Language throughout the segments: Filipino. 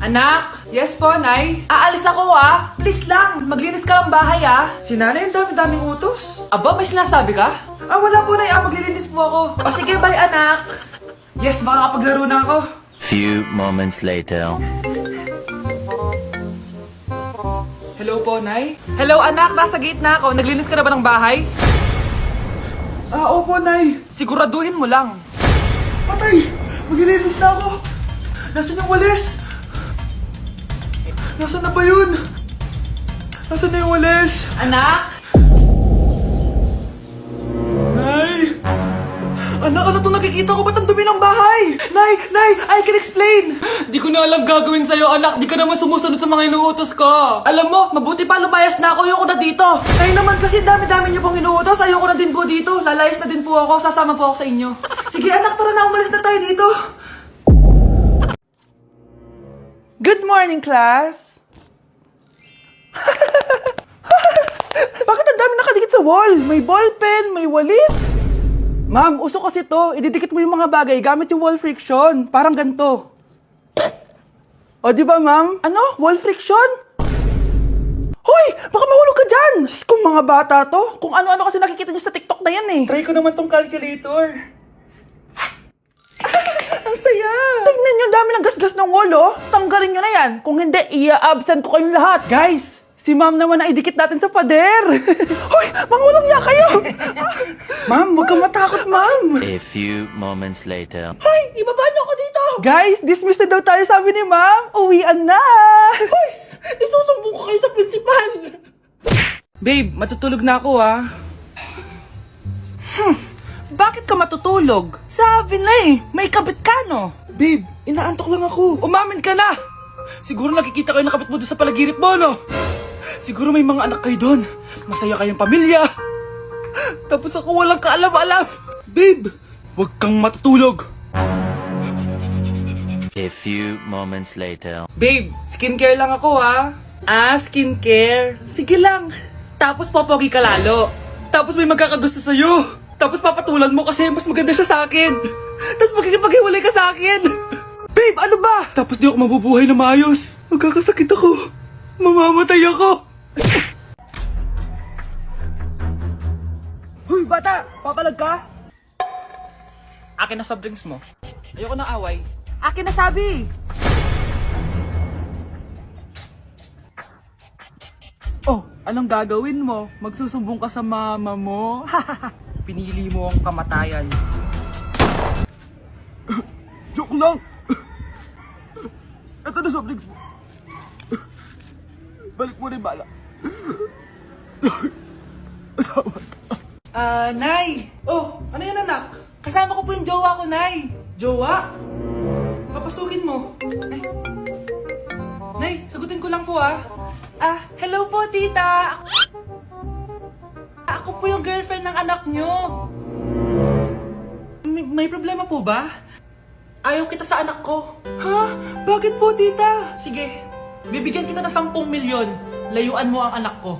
Anak! Yes po, Nay? Aalis ako Please lang, maglinis ka ng bahay Si nanay, ang dami-daming utos. Aba, may sinasabi ka? Wala po, Nay. Maglilinis po ako. O sige, bye, anak. Yes, makakapaglaro na ako. Few moments later. Hello po, Nay? Hello, anak. Nasa gate na ako. Naglinis ka na ba ng bahay? Opo, Nay. Siguraduhin mo lang. Patay! Maglilinis na ako. Nasaan yung walis? Nasaan na ba yun? Nasaan na yung walis? Anak? Nay! Anak, ano itong nakikita ko? Ba't ang dumi ng bahay? Nay! I can explain! Di ko na alam gagawin sa'yo, anak. Di ka naman sumusunod sa mga inuutos ko. Alam mo, mabuti pa lumayas na ako. Ayoko na dito. Kayo naman kasi dami-dami niyo pong inuutos. Ayoko na din po dito. Lalayas na din po ako. Sasama po ako sa inyo. Sige, anak, tara na. Umalis na tayo dito. Good morning, class! Bakit ang dami nakadikit sa wall? May ballpen, may walis. Ma'am, uso kasi to. Ididikit mo yung mga bagay gamit yung wall friction. Parang ganito. O, di ba, ma'am? Ano? Wall friction? Hoy! Baka mahulog ka dyan! Kung mga bata to, kung ano-ano kasi nakikita niyo sa TikTok na yan Try ko naman tong calculator. Ang saya! Tingnan nyo, dami ng gasgas ng wall, Tanggalin nyo na yan. Kung hindi, i-absent ko kayong lahat. Guys, si ma'am naman ang idikit natin sa pader. Hoy, mangulong niya kayo! Ma'am, huwag kang matakot, ma'am. A few moments later. Hoy, ibaba niyo ako dito. Guys, dismissed na daw tayo, sabi ni ma'am. Uwian na. Hoy, isusumbong ko kayo sa principal. Babe, matutulog na ako, Bakit ka matutulog? Sabi na may kabit ka, no? Babe, inaantok lang ako. Umamin ka na! Siguro nakikita kayo nakabit mo doon sa palagirit mo, no? Siguro may mga anak kayo doon. Masaya kayong pamilya. Tapos ako walang kaalam-alam. Babe, huwag kang matutulog. A few moments later. Babe, skincare lang ako, skincare. Sige lang. Tapos popogi ka lalo. Tapos may magkakagusto sa'yo. Tapos papatulan mo kasi mas maganda siya sa akin. Tapos magkikipaghiwalay ka sa akin. Babe, ano ba? Tapos di ako mabubuhay na maayos. Magkakasakit ako. Mamamatay ako. Hoy, bata! Papalag ka? Akin na soft drinks mo. Ayoko na away. Akin na sabi! Oh, anong gagawin mo? Magsusumbong ka sa mama mo? Pinili mo ang kamatayan. Joke lang! Ito na soft drinks mo. Balik mo na yung bala. Nay! Oh, ano yan, anak? Kasama ko po yung jowa ko, Nay. Jowa? Papasukin mo. Nay, sagutin ko lang po, hello po, tita. Ako po yung girlfriend ng anak nyo. May problema po ba? Ayaw kita sa anak ko. Ha? Bakit po, tita? Sige, bibigyan kita ng 10 milyon. Layuan mo ang anak ko.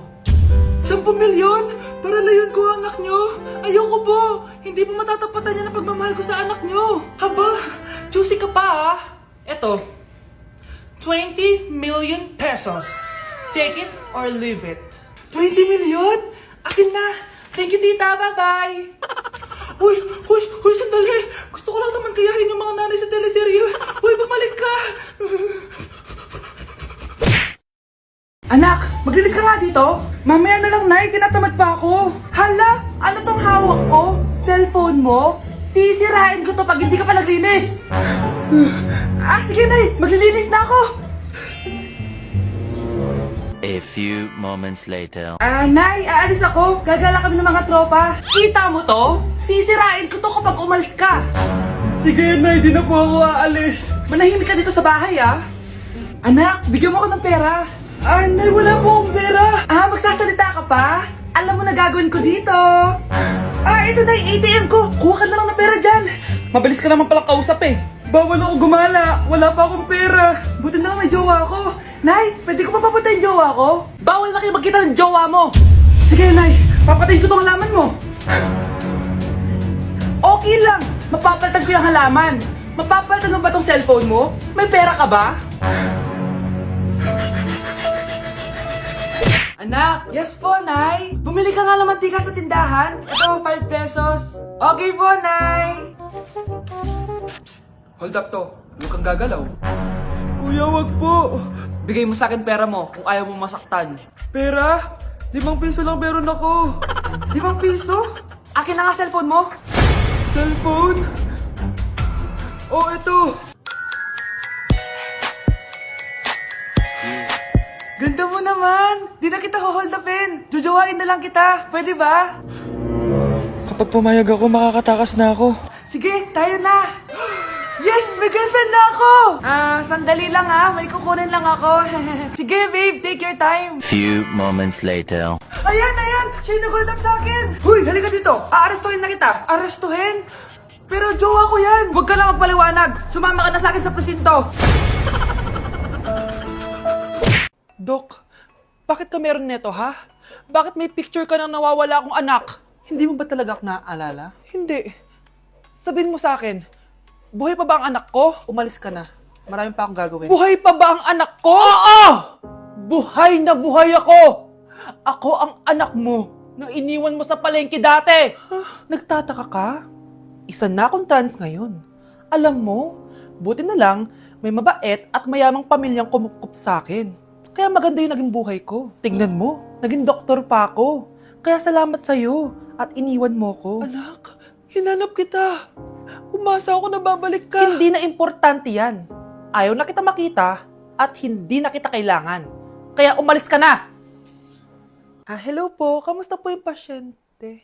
10 milyon? Para layuan ko ang anak nyo? Ayoko po. Hindi po matatapatan yan ang pagmamahal ko sa anak nyo. Haba, juicy ka pa Eto, 20 million pesos. Take it or leave it. 20 million? Akin na. Thank you, tita. Bye-bye. Uy, sandali. Gusto ko lang naman kayahin yung mga nanay sa teleserye. Uy, bumalik ka. Anak, maglinis ka nga dito. Mamaya na lang, Nay. Tinatamad pa ako. Hala, ano tong hawak ko? Cellphone mo? Sisirain ko to pag hindi ka pa naglinis. Sige, Nay. Maglilinis na ako. A few moments later. Nay, aalis ako. Gagala kami ng mga tropa. Kita mo to? Sisirain ko to kapag umalis ka. Sige, Nay. Di na po ako aalis. Manahimik ka dito sa bahay, Anak, bigyan mo ako ng pera. Nay, wala po akong pera. Magsasalita ka pa? Alam mo na gagawin ko dito. Ito na yung ATM ko. Kuha ka na lang ng pera dyan. Mabilis ka naman palang kausap Bawal ako gumala. Wala pa akong pera. Buti na lang may jowa ako. Nay, pwede ko pa papatayin jowa ko? Bawal na kayo magkita ng jowa mo. Sige, Nay. Papatayin ko tong halaman mo. Okay lang. Mapapalitan ko yung halaman. Mapapalitan mo ba tong cellphone mo? May pera ka ba? Anak! Yes po, Nay! Bumili ka nga ng mantika sa tindahan. Ito, 5 pesos. Okay po, Nay! Psst! Hold up to. Huwag kang gagalaw. Kuya, wag po. Bigay mo sa akin pera mo kung ayaw mo masaktan. Pera? 5 piso lang meron ako. 5 piso? Akin na nga cellphone mo. Cellphone? Oh, ito. Ganda mo naman! Di na kita hold upin! Jujawain na lang kita! Pwede ba? Kapag pumayag ako, makakatakas na ako. Sige, tayo na! Yes! May girlfriend na ako! Sandali lang ha. May kukunin lang ako. Sige, babe. Take your time. Few moments later. Ayan! Siya yung nag-hold up sa akin! Huy! Halika dito! Aarestuhin na kita! Arestuhin? Pero jowa ko yan! Huwag ka lang magpaliwanag! Sumama ka na sa akin sa presinto! Dok, bakit ka meron neto, ha? Bakit may picture ka ng nawawala akong anak? Hindi mo ba talaga ako naaalala? Hindi. Sabihin mo sa akin, buhay pa ba ang anak ko? Umalis ka na. Marami pa akong gagawin. Buhay pa ba ang anak ko? Oo! Buhay na buhay ako! Ako ang anak mo na iniwan mo sa palengke dati! Nagtataka ka? Isa na akong trans ngayon. Alam mo, buti na lang may mabait at mayamang pamilyang kumukup sa akin. Kaya maganda yung naging buhay ko. Tingnan mo, naging doktor pa ako. Kaya salamat sa'yo at iniwan mo ko. Anak, hinanap kita. Umasa ako na babalik ka. Hindi na importante yan. Ayaw na kita makita at hindi na kita kailangan. Kaya umalis ka na. Hello po. Kamusta po yung pasyente?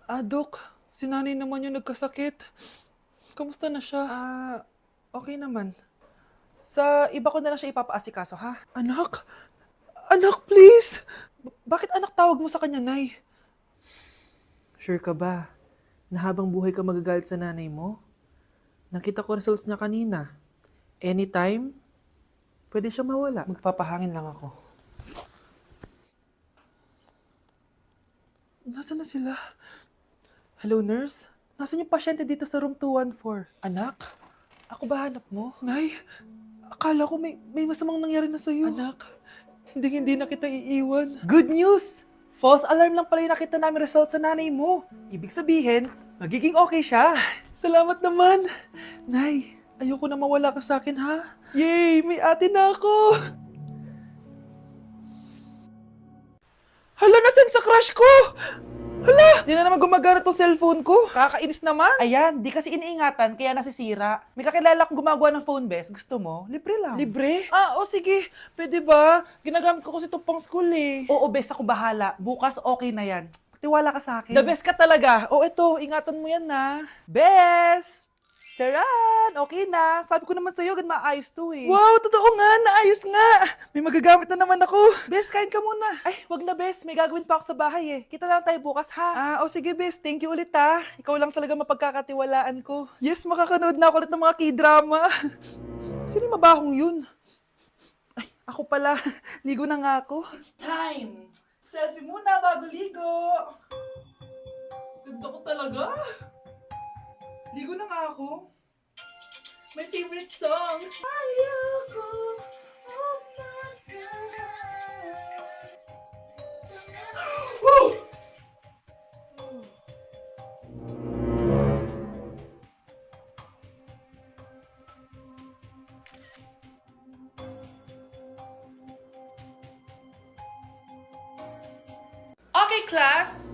Dok, si nanay naman yung nagkasakit. Kamusta na siya? Okay naman. Sa iba ko na lang siya ipapaasikaso, ha? Anak? Anak, please! Bakit anak tawag mo sa kanya, Nay? Sure ka ba na habang buhay ka magagalit sa nanay mo? Nakita ko results niya kanina. Anytime, pwede siya mawala. Magpapahangin lang ako. Nasaan na sila? Hello, nurse? Nasaan yung pasyente dito sa room 214? Anak? Ako ba hanap mo? Nay, akala ko may masamang nangyari na sa'yo. Anak, hindi na kita iiwan. Good news! False alarm lang pala yung nakita namin result sa nanay mo. Ibig sabihin, magiging okay siya. Salamat naman. Nay, ayoko na mawala ka sa akin, ha? Yay! May ate na ako! Hala, nasan sa crush ko? Hala! Di na naman gumagana tong cellphone ko. Kakainis naman. Ayan, di kasi iniingatan kaya nasisira. May kakilala akong gumagawa ng phone best. Gusto mo? Libre lang. Libre? Sige. Pwede ba? Ginagamit ko kasi ito pang school eh. Oo, best. Ako bahala. Bukas okay na yan. Tiwala ka sa akin. The best ka talaga. Ito. Ingatan mo yan na. Best! Charan! Okay na. Sabi ko naman sa'yo, gan maayos to eh. Wow, totoo nga. Naayos nga. May magagamit na naman ako. Bes, kain ka muna. Ay, wag na Bes. May gagawin pa ako sa bahay eh. Kita na lang tayo bukas ha. Sige Bes. Thank you ulit ha. Ikaw lang talaga mapagkakatiwalaan ko. Yes, makakanood na ako ulit ng mga K-drama. Sino yung mabahong yun? Ay, ako pala. Ligo na nga ako. It's time. Selfie muna bago ligo. Ganda ko talaga. Ligo na nga ako. My favorite song. Ayoko Woo! Okay, class.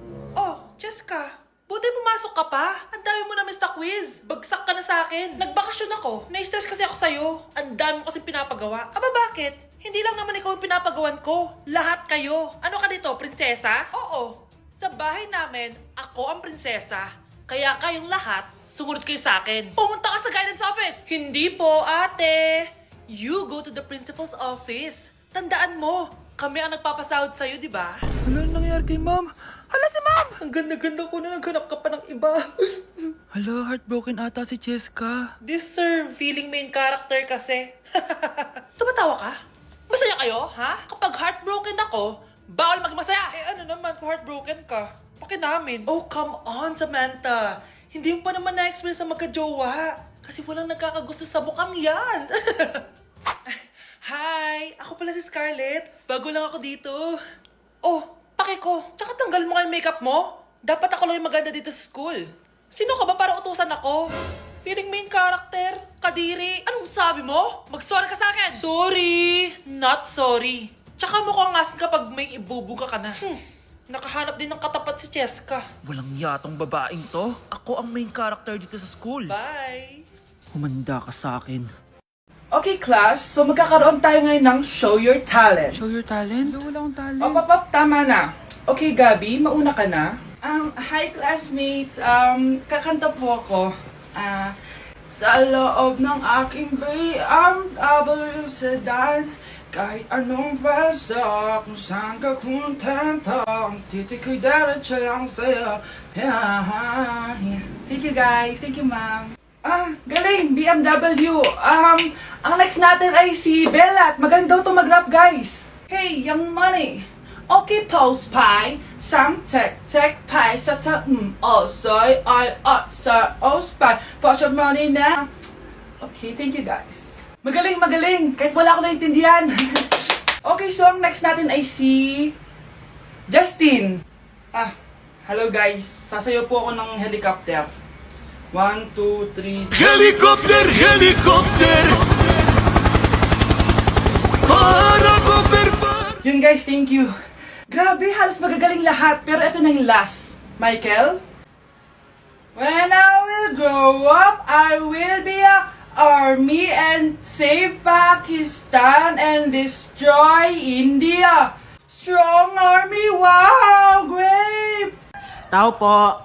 Jessica. Buti pumasok ka pa. Ang dami mo na miss na quiz. Bagsak ka na sa akin. Nagbakasyon ako. Na-stress kasi ako sa'yo. Ang dami mo kasi pinapagawa. Bakit? Hindi lang naman ikaw ang pinapagawan ko. Lahat kayo. Ano ka dito, prinsesa? Oo. Sa bahay namin, ako ang prinsesa. Kaya kayong lahat, sumunod kayo sa akin. Pumunta ka sa guidance office. Hindi po, ate. You go to the principal's office. Tandaan mo, kami ang nagpapasahod sa'yo, di ba? Ano nangyari kay ma'am? Hala si ma'am! Ang ganda-ganda ko na naghanap ka pa ng iba. Hala, heartbroken ata si Cheska. This sir, feeling main character kasi. Tumatawa ka? Masaya kayo, ha? Kapag heartbroken ako, bawal maging masaya. Ano naman kung heartbroken ka? Pakinamin. Oh, come on, Samantha. Hindi mo pa naman na-experience sa magka-jowa. Kasi walang nagkakagusto sa mukhang yan. Hi! Ako pala si Scarlett. Bago lang ako dito. Oh, paki ko. Tsaka tanggal mo nga yung makeup mo. Dapat ako lang yung maganda dito sa school. Sino ka ba para utusan ako? Feeling main character? Kadiri? Anong sabi mo? Mag-sorry ka sa akin! Sorry! Not sorry. Tsaka mukhang asin kapag may ibubuga ka na. Nakahanap din ng katapat si Cheska. Walang yatong babaeng to. Ako ang main character dito sa school. Bye! Humanda ka sa akin. Okay, class. So, magkakaroon tayo ngayon ng Show Your Talent. Show Your Talent? Wala akong talent. Pop, tama na. Okay, Gabi, mauna ka na. Hi, classmates. Kakanta po ako. Sa loob ng aking BMW sedan, kahit anong basta, kung saan ka kontento, ang titik ko'y diretso lang sa'yo. Thank you, guys. Thank you, ma'am. Galing, BMW. Ang next natin ay si Bella. Magaling daw to mag-rap, guys. Hey, Young Money. Okay, post pie. Sang tek pie. Sa ta soy I sa pie. Put your money now. Okay, thank you, guys. Magaling. Kahit wala ako naintindihan. Okay, so ang next natin ay si Justin. Hello guys. Sasayaw po ako ng helicopter. 1, 2, 3. Helicopter, helicopter. Para Yun guys, thank you. Grabe, halos magagaling lahat. Pero ito na yung last. Michael? When I will grow up, I will be a army and save Pakistan and destroy India. Strong army, wow, great! Tao po.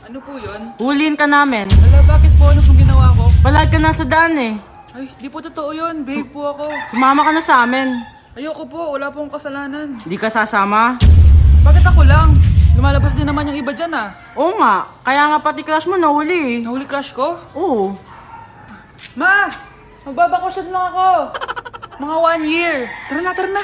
Ano po yun? Huliin ka namin. Wala, bakit po? Ano pong ginawa ko? Palagi ka nasa daan eh. Ay, di po totoo yun. Babe po ako. Sumama ka na sa amin. Ayoko po, wala pong kasalanan. Di ka sasama? Bakit ako lang? Lumalabas din naman yung iba dyan Oo nga. Kaya nga pati crush mo nahuli eh. Nahuli crush ko? Oo. Ma! Magbabakasyon lang ako! Mga 1 year. Tara na.